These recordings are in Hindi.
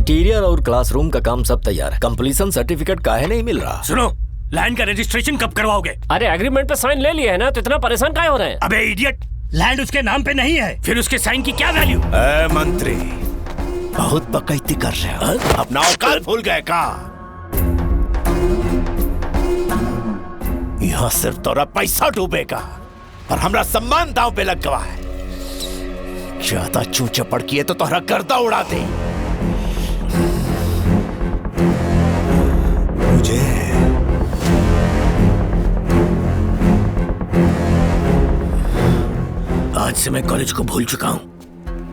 इंटीरियर और क्लासरूम का काम सब तैयार है, कंप्लीशन सर्टिफिकेट काहे नहीं मिल रहा? सुनो, लैंड का रजिस्ट्रेशन कब करवाओगे? अरे एग्रीमेंट पे साइन ले लिए है ना, तो इतना परेशान काहे हो रहे हैं? अबे इडियट, लैंड उसके नाम पे नहीं है, फिर उसके साइन की क्या वैल्यू? मंत्री, बहुत बकैती कर रहे हो, अपना औकात भूल गए का? यहाँ सिर्फ तोरा पैसा डूबेगा और हमरा सम्मान दांव पे लग गवा है। ज्यादा चूचे पड़की है तो तोहरा गर्दा उड़ा दे। मुझे आज से मैं कॉलेज को भूल चुका हूँ।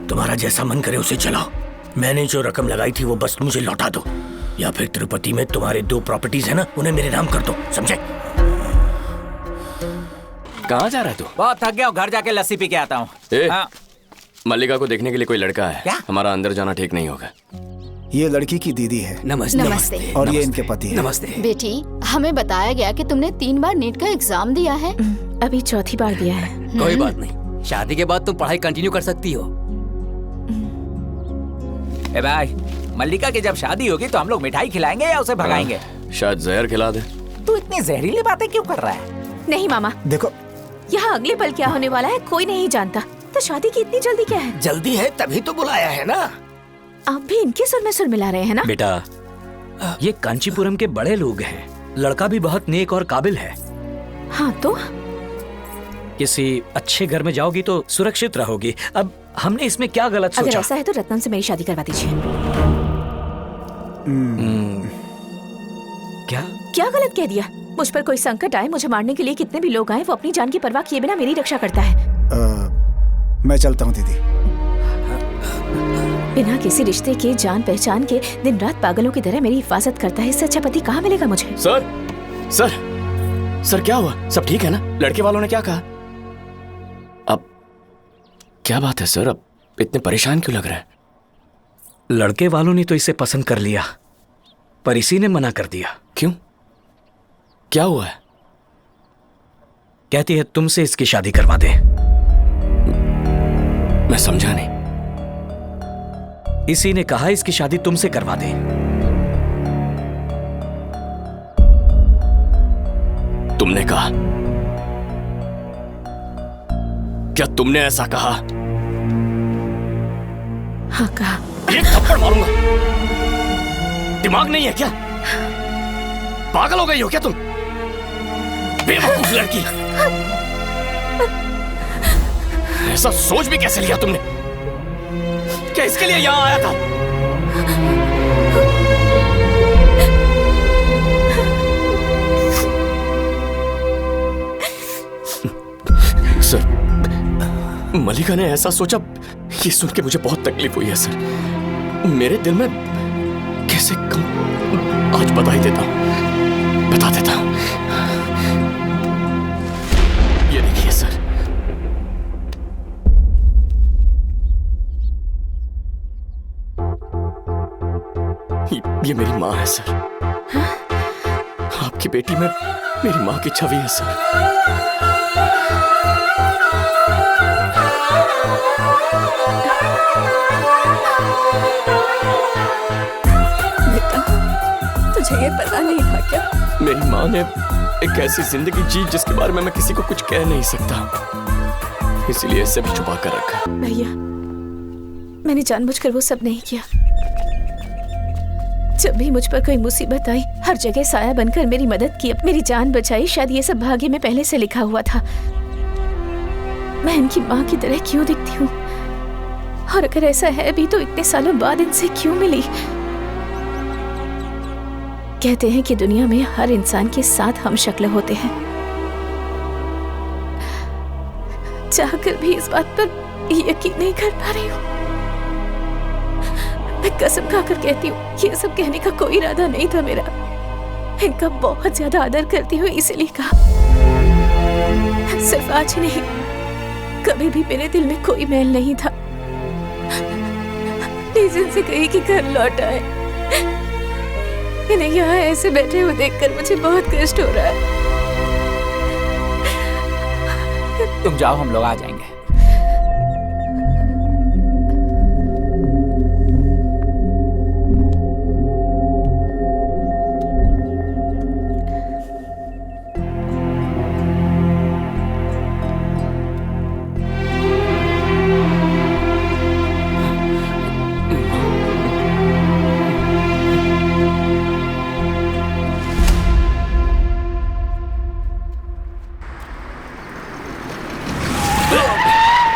तुम्हारा जैसा मन करे उसे चलाओ। मैंने जो रकम लगाई थी वो बस मुझे लौटा दो, या फिर तिरुपति में तुम्हारे 2 प्रॉपर्टीज है ना, उन्हें मेरे नाम कर दो, समझे? कहाँ जा रहा है तू? बहुत थक गया हूँ, घर जाके लस्सी पी के आता हूँ। हाँ। मल्लिका को देखने के लिए कोई लड़का है क्या? हमारा अंदर जाना ठीक नहीं होगा। ये लड़की की दीदी है। नमस्ते। और ये इनके पति है। नमस्ते। बेटी, हमें बताया गया कि तुमने 3 बार नीट का एग्जाम दिया है। अभी चौथी बार दिया है। कोई बात नहीं, शादी के बाद तुम पढ़ाई कंटिन्यू कर सकती हो। ए भाई, मल्लिका की जब शादी होगी तो हम लोग मिठाई खिलाएंगे या उसे भगाएंगे? शायद जहर खिला दे। तू इतनी जहरीली बातें क्यों कर रहा है? नहीं मामा, देखो यहाँ अगले पल क्या होने वाला है कोई नहीं जानता, तो शादी की इतनी जल्दी क्या है? जल्दी है तभी तो बुलाया है ना। आप भी इनके सुर में सुर मिला रहे हैं ना? बेटा, ये कांचीपुरम के बड़े लोग हैं, लड़का भी बहुत नेक और काबिल है। हाँ तो किसी अच्छे घर में जाओगी तो सुरक्षित रहोगी। अब हमने इसमें क्या गलत अगर सोचा? ऐसा है तो रत्नन से मेरी शादी करवा दीजिए। क्या गलत कह दिया? मुझ पर कोई संकट आए, मुझे मारने के लिए कितने भी लोग आए, वो अपनी जान की परवाह किए बिना मेरी रक्षा करता है। मैं चलता हूँ दीदी। बिना किसी रिश्ते के, जान पहचान के दिन रात पागलों की तरह मेरी हिफाजत करता है। इससे अच्छा पति कहाँ मिलेगा मुझे? सर क्या हुआ? सब ठीक है ना? लड़के वालों ने क्या कहा? अब क्या बात है सर? अब इतने परेशान क्यों लग रहे हैं? लड़के वालों ने तो इसे पसंद कर लिया, पर इसी ने मना कर दिया। क्यों? क्या हुआ है? कहती है तुमसे इसकी शादी करवा दे। मैं समझा नहीं। इसी ने कहा इसकी शादी तुमसे करवा दे। तुमने कहा? क्या तुमने ऐसा कहा? हाँ कहा। एक थप्पड़ मारूंगा। दिमाग नहीं है क्या? पागल हो गई हो क्या तुम? बेवकूफ लड़की। ऐसा सोच भी कैसे लिया तुमने? क्या इसके लिए यहां आया था? सर, मल्लिका ने ऐसा सोचा, ये सुन के मुझे बहुत तकलीफ हुई है सर। मेरे दिल में कैसे कम, आज बता देता हूं। ये देखिए सर, ये मेरी माँ है सर। आपकी बेटी में मेरी माँ की छवि है सर। बेटा, तुझे ये पता नहीं था क्या? मेरी माँ ने एक ऐसी जिंदगी जी जिसके बारे में मैं किसी को कुछ कह नहीं सकता, इसीलिए इससे भी छुपा कर रखा। भैया, मैंने जानबूझकर वो सब नहीं किया। जब भी मुझ पर कोई मुसीबत आई, हर जगह साया बनकर मेरी मदद की, मेरी जान बचाई। शायद ये सब भाग्य में पहले से लिखा हुआ था। मैं इनकी माँ की तरह क्यों दिखती हूँ? और अगर ऐसा है भी तो इतने सालों बाद इनसे क्यों मिली? कहते हैं कि दुनिया में हर इंसान के 7 हमशक्ल होते हैं। चाहकर भी इस बात पर यकीन नहीं कर पा रही हूँ। मैं कसम खाकर कहती हूँ, ये सब कहने का कोई इरादा नहीं था मेरा। इनका बहुत ज्यादा आदर करती हूँ, इसलिए कहा। सिर्फ आज ही नहीं, कभी भी मेरे दिल में कोई मैल नहीं था। प्लीज इनसे कही कि घर लौट आए। इन्हें यहाँ ऐसे बैठे हुए देखकर मुझे बहुत कष्ट हो रहा है। तुम जाओ, हम लोग आ जाएंगे।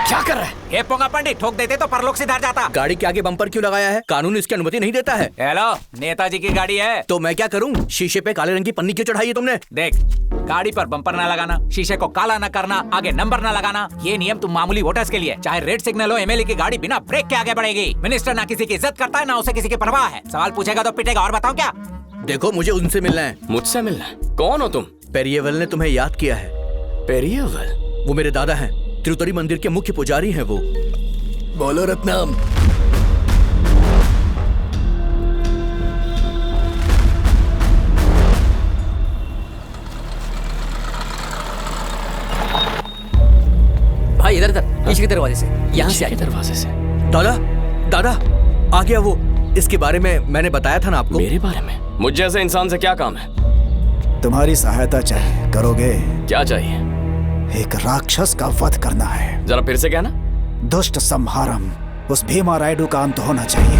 क्या कर रहा है? ये पोंगा पंडित, ठोक देते तो परलोक सिधार जाता। गाड़ी के आगे बम्पर क्यों लगाया है? कानून इसकी अनुमति नहीं देता है। हेलो, नेताजी की गाड़ी है। तो मैं क्या करूं? शीशे पे काले रंग की पन्नी क्यों चढ़ाई है तुमने? देख, गाड़ी पर बम्पर ना लगाना, शीशे को काला ना करना, आगे नंबर ना लगाना, ये नियम तुम मामूली वोटर्स के लिए। चाहे रेड सिग्नल हो, एमएलए की गाड़ी बिना ब्रेक के आगे बढ़ेगी। मिनिस्टर ना किसी की इज्जत करता है, ना उसे किसी की परवाह है। सवाल पूछेगा तो पिटेगा। और बताओ क्या? देखो, मुझे उनसे मिलना है। मुझसे मिलना है? कौन हो तुम? पेरियेवल ने तुम्हें याद किया है। पेरियेवल? वो मेरे दादा हैं, तिरुतरी मंदिर के मुख्य पुजारी हैं वो। बोलो रत्नम। भाई इधर पीछे के दरवाजे से, यहाँ से आइए। दरवाजे से? दादा, दादा, आ गया वो। इसके बारे में मैंने बताया था ना आपको। मेरे बारे में? मुझ जैसे इंसान से क्या काम है? तुम्हारी सहायता चाहिए, करोगे? क्या चाहिए? एक राक्षस का वध करना है। जरा फिर से कहना। दुष्ट संहारम, उस भीमा रायडू का अंत होना चाहिए।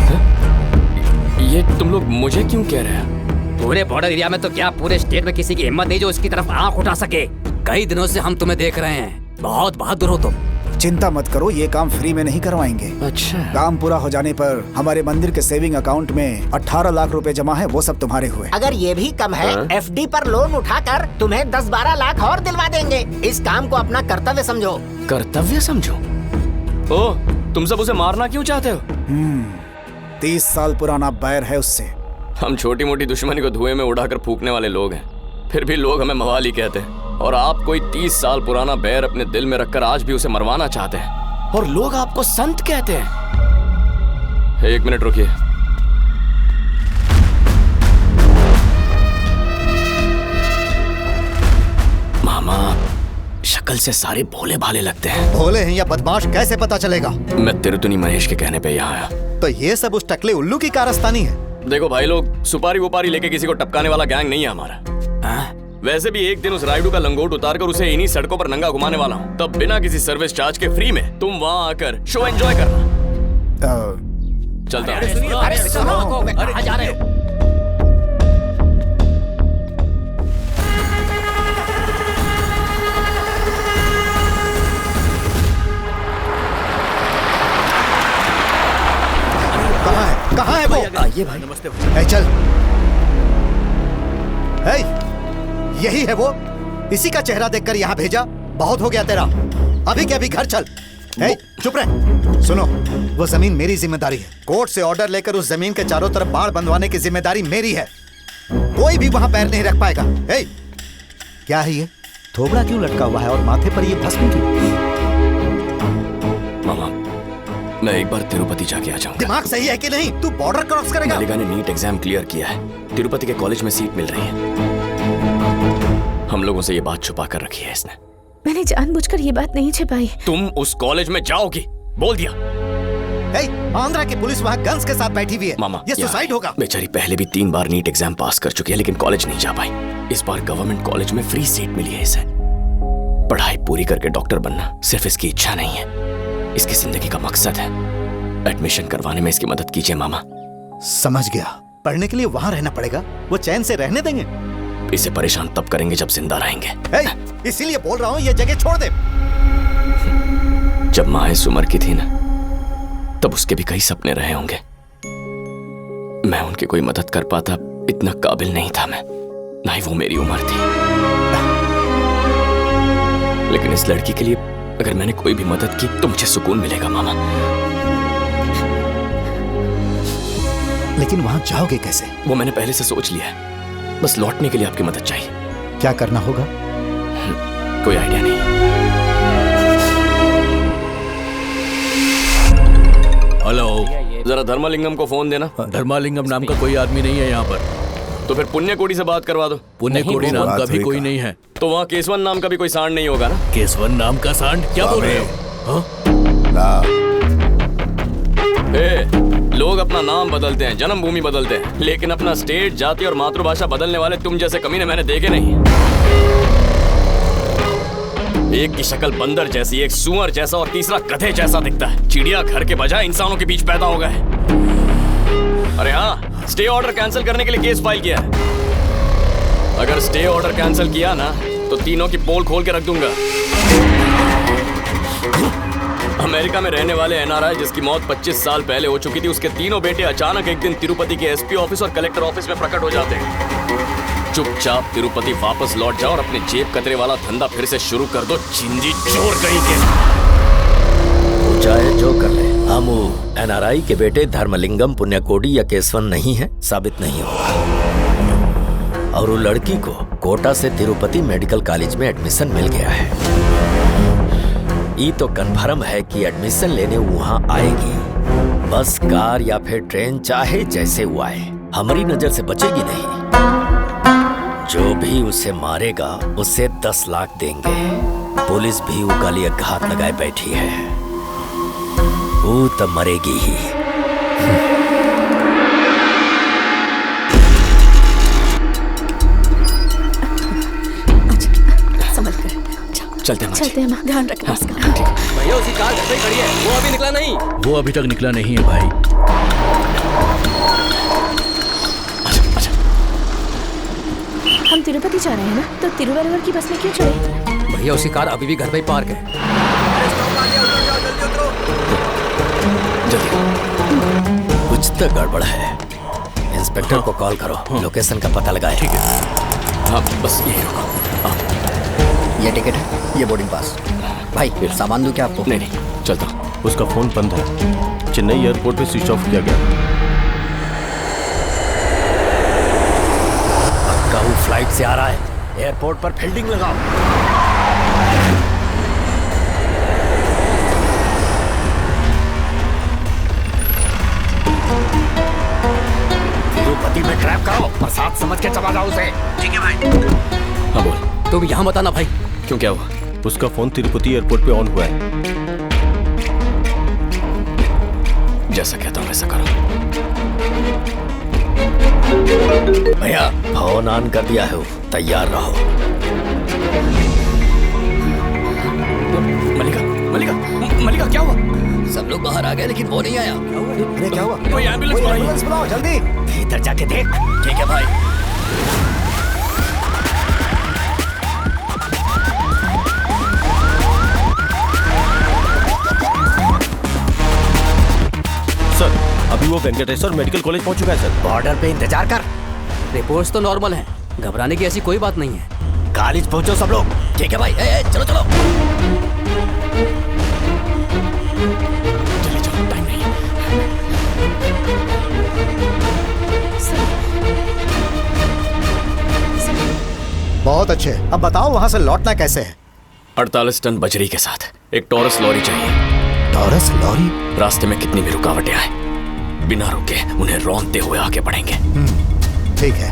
ये तुम लोग मुझे क्यों कह रहे हैं? पूरे बॉर्डर एरिया में तो क्या पूरे स्टेट में किसी की हिम्मत नहीं जो उसकी तरफ आंख उठा सके। कई दिनों से हम तुम्हें देख रहे हैं, बहुत बहादुर हो तुम। चिंता मत करो, ये काम फ्री में नहीं करवाएंगे। अच्छा। काम पूरा हो जाने पर हमारे मंदिर के सेविंग अकाउंट में 18 लाख रुपए जमा है, वो सब तुम्हारे हुए। अगर ये भी कम है, एफडी पर लोन उठाकर तुम्हें 10-12 लाख और दिलवा देंगे। इस काम को अपना कर्तव्य समझो। कर्तव्य समझो? ओह, तुम सब उसे मारना क्यों चाहते हो? 30 साल पुराना बैर है उससे। हम छोटी मोटी दुश्मनी को धुएं में उड़ाकर फूकने वाले लोग हैं, फिर भी लोग हमें मवाली कहते हैं। और आप कोई 30 साल पुराना बैर अपने दिल में रखकर आज भी उसे मरवाना चाहते हैं, और लोग आपको संत कहते हैं। 1 मिनट रुकिए। मामा, शक्ल से सारे भोले भाले लगते हैं। भोले हैं या बदमाश कैसे पता चलेगा? मैं तिरुतनी महेश के कहने पे यहाँ आया। तो ये सब उस टकले उल्लू की कारस्तानी है। देखो भाई लोग, सुपारी वुपारी लेके किसी को टपकाने वाला गैंग नहीं है हमारा। वैसे भी एक दिन उस राइडू का लंगोट उतार कर उसे इन्हीं सड़कों पर नंगा घुमाने वाला हूँ, तब बिना किसी सर्विस चार्ज के फ्री में तुम वहाँ आकर शो एंजॉय करना। चलता हूँ। अरे सुनो, कहाँ जा रहे हो? कहाँ है वो? आइए भाई। नमस्ते भाई। ए, चल। ए, यही है वो? इसी का चेहरा देखकर यहाँ भेजा? बहुत हो गया तेरा, अभी के अभी घर चल। ए, चुप रह। सुनो, वो जमीन मेरी जिम्मेदारी है। कोर्ट से ऑर्डर लेकर उस जमीन के चारों तरफ बाड़ बंधवाने की जिम्मेदारी मेरी है। कोई भी वहां पैर नहीं रख पाएगा। ए, क्या है ये? थोबड़ा क्यों लटका हुआ है और माथे पर ये भस्म क्यों? मामा, मैं एक बार तिरुपति जाके आ जाऊंगा। दिमाग सही है कि नहीं? तू बॉर्डर क्रॉस करेगा? मलिका ने नीट एग्जाम क्लियर किया है, तिरुपति के कॉलेज में सीट मिल रही है। हम लोगों से ये बात छुपा कर रखी है इसने। मैंने जानबूझकर ये बात नहीं छिपाई। तुम उस कॉलेज में जाओगी, बोल दिया। आंध्रा की पुलिस वहाँ गन्स के साथ बैठी हुई है। मामा, ये सुसाइड होगा। बेचारी पहले भी 3 बार नीट एग्जाम पास कर चुकी है, लेकिन कॉलेज नहीं जा पाई। इस बार गवर्नमेंट कॉलेज में फ्री सीट मिली है इसे। पढ़ाई पूरी करके डॉक्टर बनना सिर्फ इसकी इच्छा नहीं है, इसकी जिंदगी का मकसद है। एडमिशन करवाने में इसकी मदद कीजिए मामा। समझ गया। पढ़ने के लिए वहाँ रहना पड़ेगा, वो चैन से रहने देंगे? इसे परेशान तब करेंगे जब जिंदा रहेंगे। इसीलिए बोल रहा हूँ ये जगह छोड़ दे। जब माँ इस उम्र की थी ना, तब उसके भी कई सपने रहे होंगे। मैं उनकी कोई मदद कर पाता, इतना काबिल नहीं था मैं, ना ही वो मेरी उम्र थी। लेकिन इस लड़की के लिए अगर मैंने कोई भी मदद की तो मुझे सुकून मिलेगा मामा। लेकिन वहां जाओगे कैसे? वो मैंने पहले से सोच लिया है, बस लौटने के लिए आपकी मदद चाहिए। क्या करना होगा? कोई आइडिया नहीं। हेलो, जरा धर्मालिंगम को फोन देना। धर्मालिंगम नाम का कोई आदमी नहीं है यहाँ पर। तो फिर पुण्य कोड़ी से बात करवा दो। पुण्य कोड़ी नाम का भी कोई नहीं है। तो वहाँ केसवन नाम का भी कोई सांड नहीं होगा ना? केसवन नाम का सांड? क्या बोल रहे हो? लोग अपना नाम बदलते हैं, जन्मभूमि बदलते हैं, लेकिन अपना स्टेट, जाति और मातृभाषा बदलने वाले तुम जैसे कमीने मैंने देखे नहीं। एक की शक्ल बंदर जैसी, एक सुअर जैसा और तीसरा गधे जैसा दिखता है। चिड़िया घर के बजाय इंसानों के बीच पैदा हो गए। अरे हाँ, स्टे ऑर्डर कैंसिल करने के लिए केस फाइल किया है। अगर स्टे ऑर्डर कैंसिल किया ना तो तीनों की पोल खोल के रख दूंगा। अमेरिका में रहने वाले एनआरआई जिसकी मौत 25 साल पहले हो चुकी थी, उसके तीनों बेटे अचानक एक दिन तिरुपति के एसपी ऑफिस और कलेक्टर ऑफिस में प्रकट हो जाते हैं। चुपचाप तिरुपति वापस लौट जाओ और अपने जेब कतरे वाला धंधा फिर से शुरू कर दो, चिंजी चोर कहीं के। चाहे जो कर ले, हम एनआरआई के बेटे धर्मलिंगम पुण्यकोडी या केसवन नहीं है, साबित नहीं होगा। और वो लड़की को कोटा से तिरुपति मेडिकल कॉलेज में एडमिशन मिल गया है। ये तो कन्फर्म है कि एडमिशन लेने वहां आएगी। बस, कार या फिर ट्रेन, चाहे जैसे वो आए, हमारी नजर से बचेगी नहीं। जो भी उसे मारेगा उसे 10 लाख देंगे। पुलिस भी वो का लिए घात लगाए बैठी है। वो तो मरेगी ही। संभल कर चलते हैं माँ, ध्यान रखना उसका। भैया उसकी कार घर पे खड़ी है, वो अभी निकला नहीं। वो अभी तक निकला नहीं है भाई। हम तिरुपति जा रहे हैं ना, तो तिरुवरुवर की बस में क्यों चढ़े? भैया उसकी कार अभी भी घर पे ही पार्क है। कुछ तो गड़बड़ है। इंस्पेक्टर को कॉल करो, लोकेशन का पता लगाए। ठीक है। हाँ, बस यही होगा। ये टिकट है, ये बोर्डिंग पास। भाई सामान दूं क्या आपको? नहीं, चलता। उसका फोन बंद है, चेन्नई एयरपोर्ट पे स्विच ऑफ किया गया। पक्का वो फ्लाइट से आ रहा है। एयरपोर्ट पर फील्डिंग लगाओ। तिरुपति में ट्रैप करो, प्रसाद समझ के चला जाओ उसे। ठीक है भाई। हाँ बोल। तुम यहाँ बताना भाई। क्यों, क्या हुआ? उसका फोन तिरुपति एयरपोर्ट पे ऑन हुआ है। जैसा कहता हूँ वैसा करो। भैया फोन ऑन कर दिया है, तैयार रहो। मलिका क्या हुआ? सब लोग बाहर आ गए लेकिन वो नहीं आया। क्या हुआ? कोई एम्बुलेंस बुलाओ जल्दी। भीतर जाके देख। ठीक है भाई। सर, अभी वो वेंकटेश्वर मेडिकल कॉलेज पहुंच चुका है सर। बॉर्डर पे इंतजार कर। रिपोर्ट्स तो नॉर्मल हैं, घबराने की ऐसी कोई बात नहीं है। कॉलेज पहुंचो सब लोग। ठीक है भाई। चलो चलो। जल्दी चलो, टाइम नहीं है। बहुत अच्छे। अब बताओ वहां से लौटना कैसे है? 48 टन बजरी के साथ एक टॉरस लॉरी चाहिए। Taurus lorry? रास्ते में कितनी भी रुकावटें आए, बिना रुके उन्हें रौंदते हुए आगे बढ़ेंगे। ठीक है।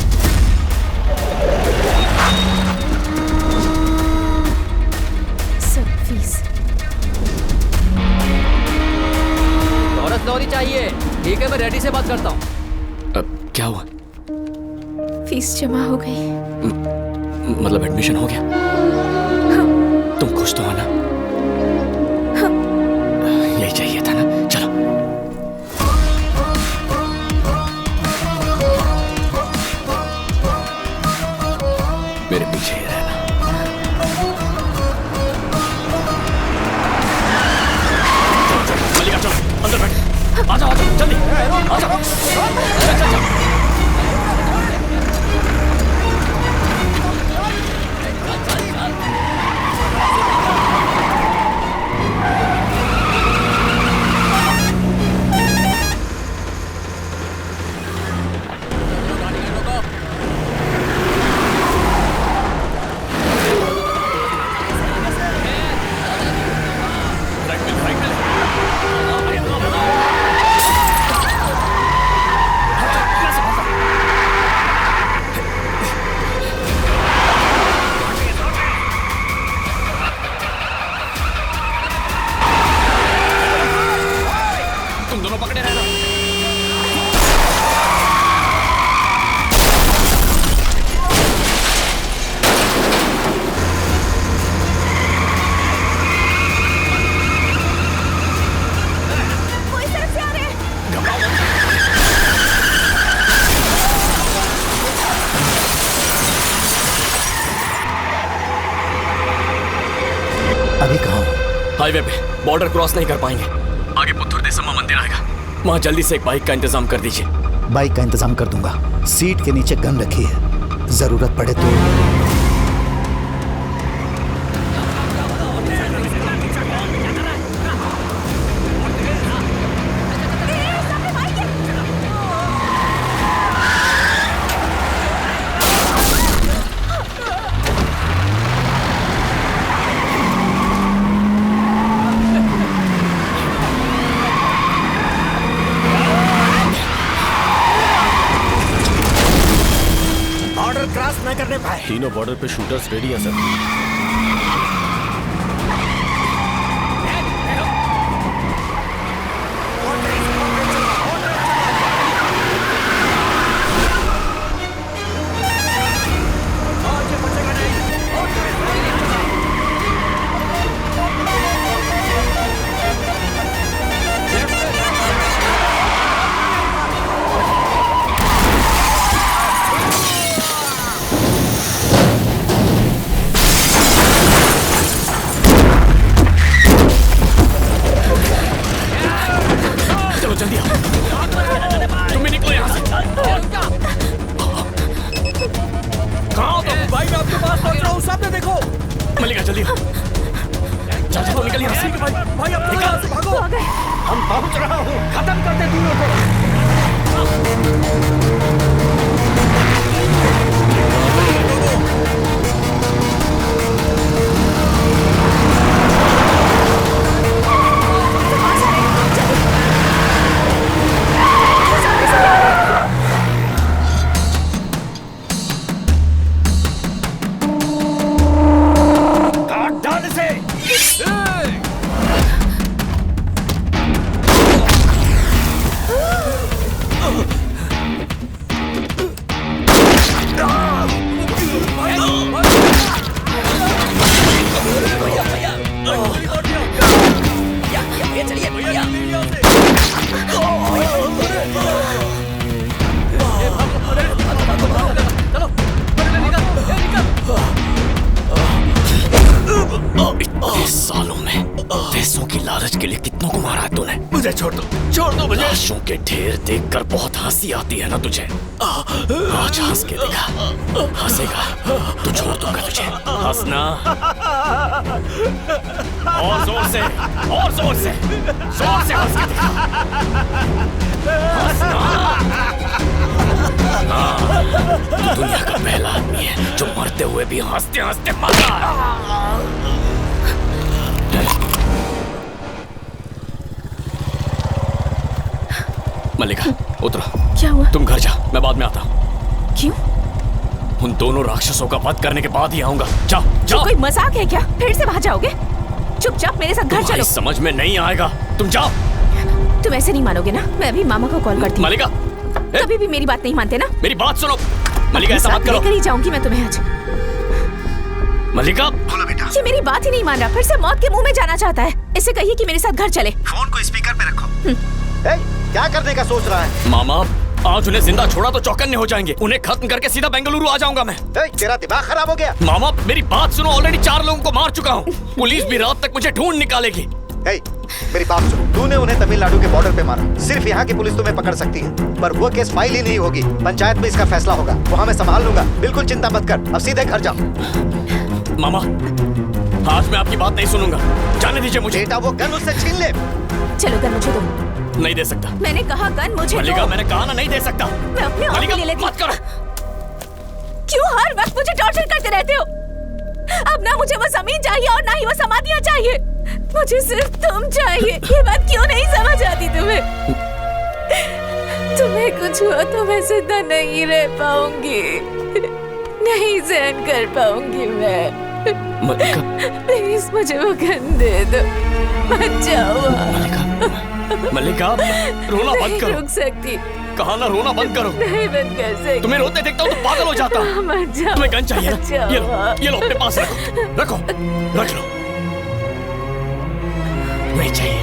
Sir fees. टॉरस लॉरी चाहिए। ठीक है, मैं रेडी से बात करता हूँ। अब क्या हुआ? फीस जमा हो गई। मतलब एडमिशन हो गया? तुम खुश तो हो ना? यही चाहिए था ना। चलो। मेरे पीछे ही रहना। मलिका चलो, अंदर बैठ। आ जाओ जल्दी। आ जाओ। चल। अभी कहाँ हो? हाईवे पे बॉर्डर क्रॉस नहीं कर पाएंगे। आगे पुत्तूर देसम्मा मंदिर आएगा, वहाँ जल्दी से एक बाइक का इंतजाम कर दीजिए। बाइक का इंतजाम कर दूंगा। सीट के नीचे गन रखी है, जरूरत पड़े तो। तीनों बॉर्डर पे शूटर्स रेडी हैं सर। सालों में पैसों की लालच के लिए कितनों को मारा है तूने। मुझे छोड़ दो मुझे। लाशों के ढेर देखकर बहुत हंसी आती है ना तुझे। आज हंस के दिखा, हंसेगा तो छोड़ दूंगा तुझे। हंसना और जोर से, और जोर से हंस के दिखा। हंसना। हाँ, तू दुनिया का पहला आदमी है जो मरते हुए भी हंसते हंसते मरा। मल्लिका उतरो। क्या हुआ? तुम घर जा, मैं बाद में आता हूँ। क्यों? उन दोनों राक्षसों का वध करने के बाद ही आऊंगा। जाओ जाओ। कोई मजाक है क्या? फिर से वहाँ जाओगे? चुपचाप मेरे साथ घर चलो। समझ में नहीं आएगा, तुम जाओ। तुम ऐसे नहीं मानोगे ना, मैं अभी मामा को कॉल करती हूँ। मल्लिका कभी भी मेरी बात नहीं मानते ना। मेरी बात सुनो मल्लिका, ऐसा मत करो। लेकर ही जाऊंगी मैं तुम्हें आज। मल्लिका बोलो बेटा। ये मेरी बात ही नहीं मान रहा, फिर से मौत के मुंह में जाना चाहता है। इसे कहिए कि मेरे साथ घर चले। फोन को स्पीकर पे रखो। क्या करने का सोच रहा है? मामा आज उन्हें जिंदा छोड़ा तो चौकन्ने हो जाएंगे। उन्हें खत्म करके सीधा बेंगलुरु आ जाऊंगा मैं। तेरा दिमाग खराब हो गया? मामा मेरी बात सुनो, ऑलरेडी 4 लोगों को मार चुका हूँ। पुलिस भी रात तक मुझे ढूंढ निकालेगी। मेरी बात सुनो, तूने उन्हें तमिलनाडु के बॉर्डर पे मारा। सिर्फ यहाँ की पुलिस तुम्हें पकड़ सकती है, पर वो केस फाइल ही नहीं होगी। पंचायत में इसका फैसला होगा, वहाँ मैं संभाल लूंगा। बिल्कुल चिंता मत कर, अब सीधे घर जाओ। मामा आज मैं आपकी बात नहीं सुनूंगा, जाने दीजिए मुझे। बेटा वो गन उससे छीन ले। चलो गन मुझे दो। नहीं दे सकता। मैंने कहा गन मुझे मल्लिका, मैंने कहा ना नहीं दे सकता। मैं अपने आप ले लेती। मत करो। क्यों हर वक्त मुझे टॉर्चर करते रहते हो? अब ना मुझे वो जमीन चाहिए और ना ही वो समाधियां चाहिए। मुझे सिर्फ तुम चाहिए। ये बात क्यों नहीं समझ आती तुम्हें? तुम्हें कुछ हुआ तो मैं जिंदा नहीं रह पाऊंगी, नहीं सहन कर पाऊंगी मैं। प्लीज मुझे वो गन दे दो, मत जाओ। मल्लिका रोना बंद करो। रुक सकती। कहा ना रोना बंद करो। नहीं बंद कर सकती। तुम्हें रोते देखता हूँ तो पागल हो जाता हूँ। मत जाओ। तुम्हें गन चाहिए ना? ये लो अपने पास रखो, रख लो। नहीं चाहिए।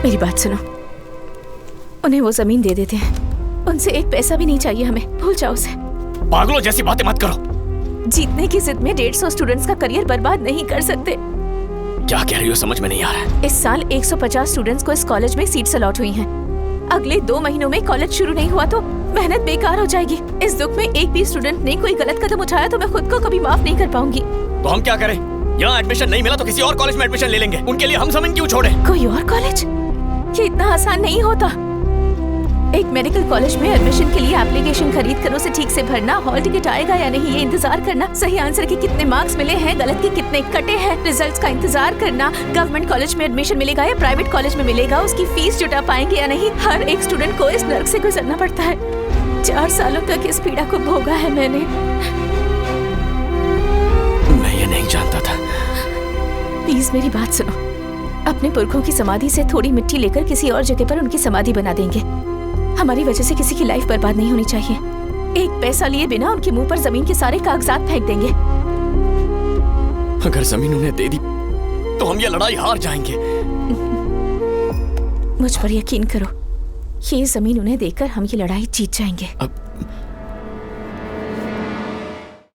मेरी बात सुनो, उन्हें वो जमीन दे देते हैं। उनसे एक पैसा भी नहीं चाहिए हमें, भूल जाओ उसे। पागलों जैसी बातें मत करो। जीतने की जिद में 150 स्टूडेंट्स का करियर बर्बाद नहीं कर सकते। क्या कह रही हो, समझ में नहीं आ रहा है। इस साल 150 स्टूडेंट्स को इस कॉलेज में सीट्स अलॉट हुई हैं। अगले 2 महीनों में कॉलेज शुरू नहीं हुआ तो मेहनत बेकार हो जाएगी। इस दुख में एक भी स्टूडेंट ने कोई गलत कदम उठाया तो मैं खुद को कभी माफ नहीं कर पाऊंगी। तो हम क्या करें? यहाँ एडमिशन नहीं मिला तो किसी और कॉलेज में एडमिशन ले लेंगे। उनके लिए हम जमीन क्यों छोड़े? कोई और कॉलेज? ये इतना आसान नहीं होता। एक मेडिकल कॉलेज में एडमिशन के लिए एप्लीकेशन खरीद कर उसे ठीक से भरना, हॉल टिकट आएगा या नहीं ये इंतजार करना, सही आंसर के कितने मार्क्स मिले हैं, गलत के कितने कटे हैं, रिजल्ट्स का इंतजार करना, गवर्नमेंट कॉलेज में एडमिशन मिलेगा या प्राइवेट कॉलेज में मिलेगा, उसकी फीस जुटा पाएंगे या नहीं, हर एक स्टूडेंट को इस नर्क से गुजरना पड़ता है। 4 सालों तक इस पीड़ा को भोगा है मैंने। मैं ये नहीं जानता था। प्लीज मेरी बात सुनो। अपने पुरखों की समाधि से थोड़ी मिट्टी लेकर किसी और जगह पर उनकी समाधि बना देंगे। हमारी वजह से किसी की लाइफ बर्बाद नहीं होनी चाहिए। एक पैसा लिए बिना उनके मुंह पर जमीन के सारे कागजात फेंक देंगे। अगर जमीन उन्हें दे दी तो हम ये लड़ाई हार जाएंगे। मुझ पर यकीन करो, ये जमीन उन्हें देकर हम ये लड़ाई जीत जाएंगे। अब